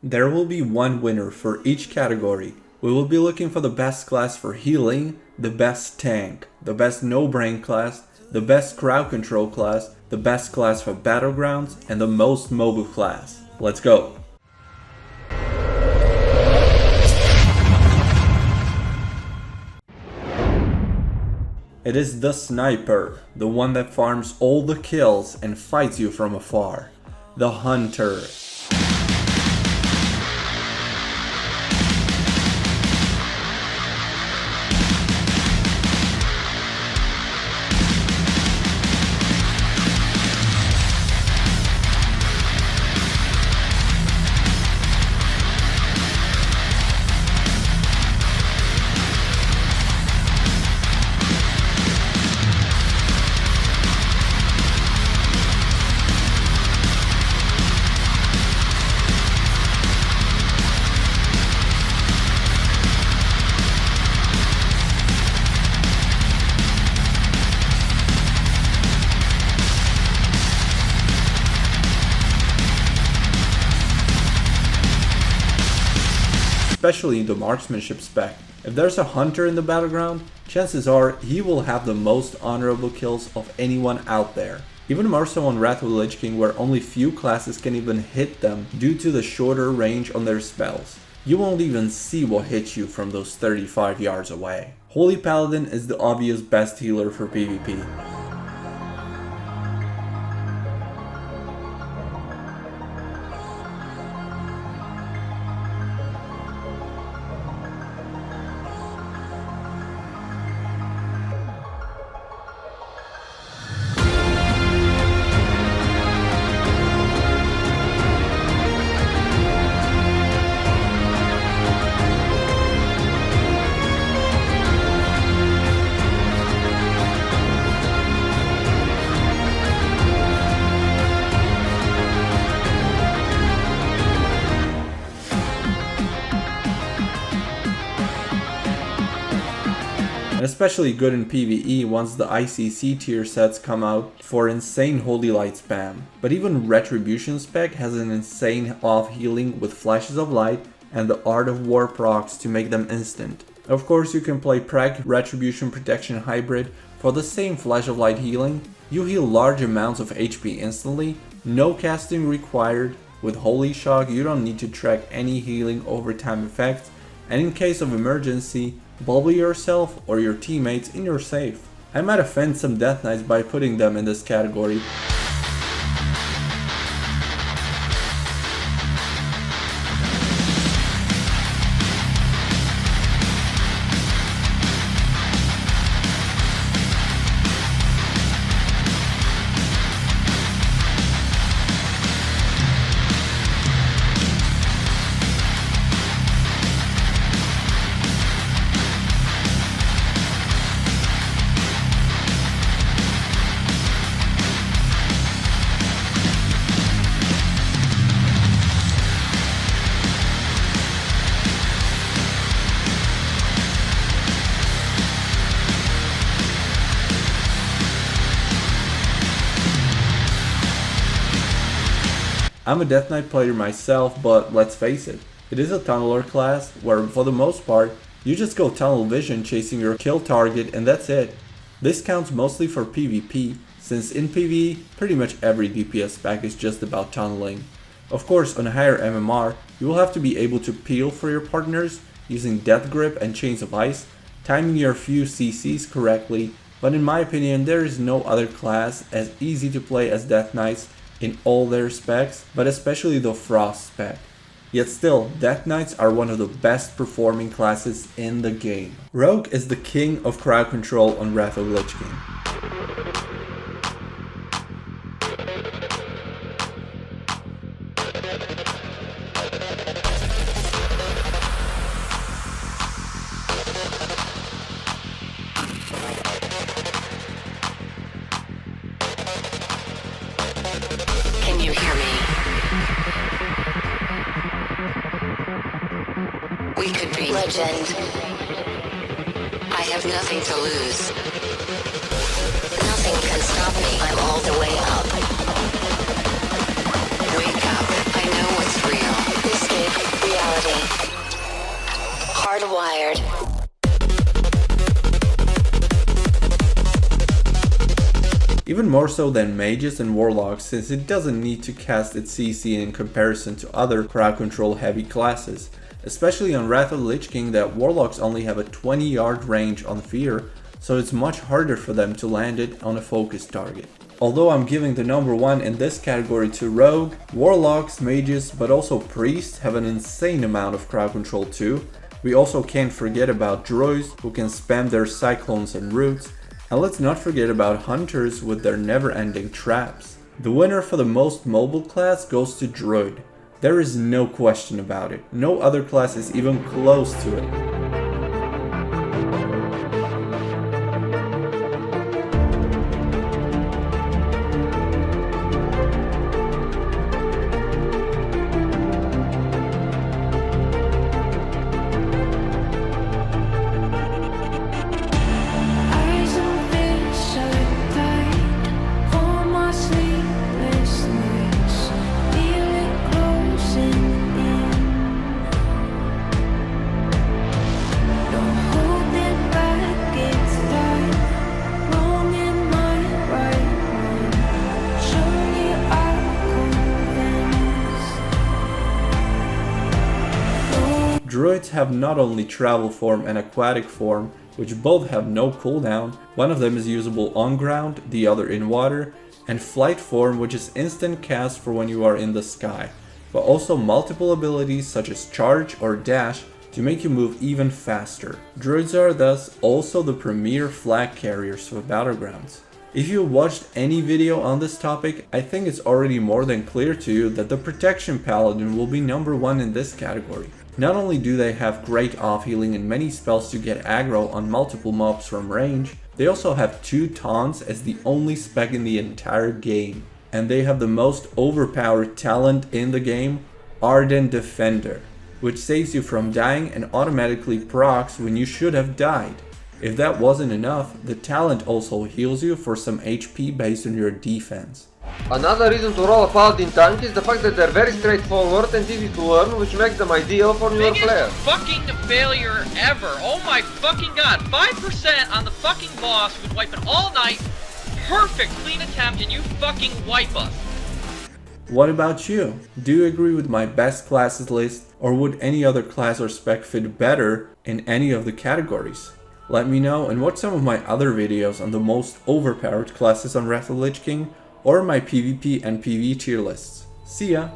There will be one winner for each category. We will be looking for the best class for healing, the best tank, the best no-brain class, the best crowd control class, the best class for battlegrounds, and the most mobile class. Let's go! It is the sniper, the one that farms all the kills and fights you from afar. The hunter. Especially the marksmanship spec. If there's a hunter in the battleground, chances are he will have the most honorable kills of anyone out there. Even more so on Wrath of the Lich King, where only few classes can even hit them due to the shorter range on their spells. You won't even see what hits you from those 35 yards away. Holy Paladin is the obvious best healer for PvP. And especially good in PvE once the ICC tier sets come out for insane Holy Light spam. But even Retribution spec has an insane off healing with Flashes of Light and the Art of War procs to make them instant. Of course, you can play Preg Retribution Protection Hybrid for the same Flash of Light healing. You heal large amounts of HP instantly, no casting required. With Holy Shock you don't need to track any healing over time effects, and in case of emergency, bubble yourself or your teammates and you're safe. I might offend some Death Knights by putting them in this category. I'm a Death Knight player myself, but let's face it, it is a tunneler class where for the most part, you just go tunnel vision chasing your kill target and that's it. This counts mostly for PvP, since in PvE, pretty much every DPS spec is just about tunneling. Of course, on higher MMR, you will have to be able to peel for your partners using Death Grip and Chains of Ice, timing your few CCs correctly, but in my opinion there is no other class as easy to play as Death Knights in all their specs, but especially the Frost spec. Yet still, Death Knights are one of the best performing classes in the game. Rogue is the king of crowd control on Wrath of the Lich King. You hear me? We could be legend. I have nothing to lose. Nothing can stop me. I'm all the way up. Wake up. I know what's real. Escape hardwired. Even more so than mages and warlocks, since it doesn't need to cast its CC in comparison to other crowd control heavy classes. Especially on Wrath of the Lich King, that warlocks only have a 20-yard range on fear, so it's much harder for them to land it on a focused target. Although I'm giving the number 1 in this category to rogue, warlocks, mages, but also priests have an insane amount of crowd control too. We also can't forget about druids who can spam their cyclones and roots, and let's not forget about hunters with their never-ending traps. The winner for the most mobile class goes to druid. There is no question about it. No other class is even close to it. Druids have not only travel form and aquatic form, which both have no cooldown, one of them is usable on ground, the other in water, and flight form, which is instant cast for when you are in the sky, but also multiple abilities such as charge or dash to make you move even faster. Druids are thus also the premier flag carriers for battlegrounds. If you watched any video on this topic, I think it's already more than clear to you that the Protection Paladin will be number 1 in this category. Not only do they have great off-healing and many spells to get aggro on multiple mobs from range, they also have 2 taunts as the only spec in the entire game. And they have the most overpowered talent in the game, Ardent Defender, which saves you from dying and automatically procs when you should have died. If that wasn't enough, the talent also heals you for some HP based on your defense. Another reason to roll a paladin tank is the fact that they're very straightforward and easy to learn, which makes them ideal for newer players. Fucking failure ever. Oh my fucking god. 5% on the fucking boss. We've been wiping all night. Perfect clean attempt and you fucking wipe us. What about you? Do you agree with my best classes list, or would any other class or spec fit better in any of the categories? Let me know and watch some of my other videos on the most overpowered classes on Wrath of the Lich King or my PvP and PvE tier lists. See ya!